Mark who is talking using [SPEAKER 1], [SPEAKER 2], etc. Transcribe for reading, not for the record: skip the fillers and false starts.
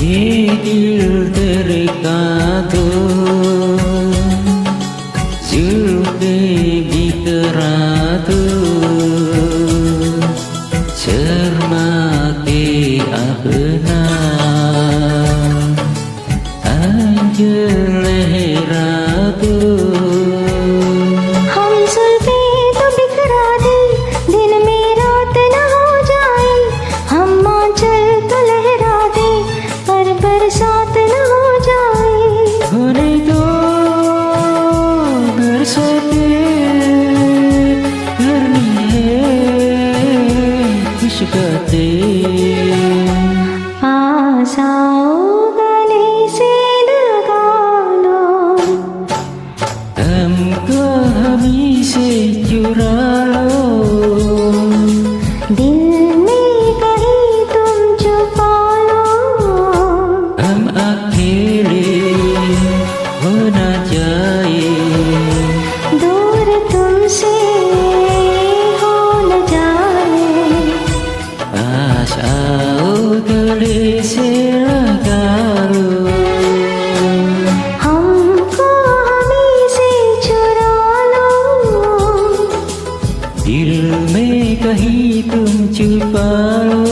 [SPEAKER 1] ये दिल तेरे का तो जुल्फे बिखरा दो cermati अपना अंजल लहरा दो
[SPEAKER 2] हम जुल्फे तो बिखरा दे दिन में रात न हो जाए हम आंचल तो लहरा दे पर बरसात न हो जाए
[SPEAKER 1] होने दो बरसाते करनी है इश्क़ते
[SPEAKER 2] पास आओ गले से लगा लो
[SPEAKER 1] हमको हमी से चुरा लो
[SPEAKER 2] दिल में कहीं तुम छुपा लो
[SPEAKER 1] हम अकेले हो न जाए
[SPEAKER 2] दूर तुमसे हो न जाए
[SPEAKER 1] पास आओ गले से लगा लो
[SPEAKER 2] हमको हमें से चुरा लो
[SPEAKER 1] दिल में कहीं तुम छुपा लो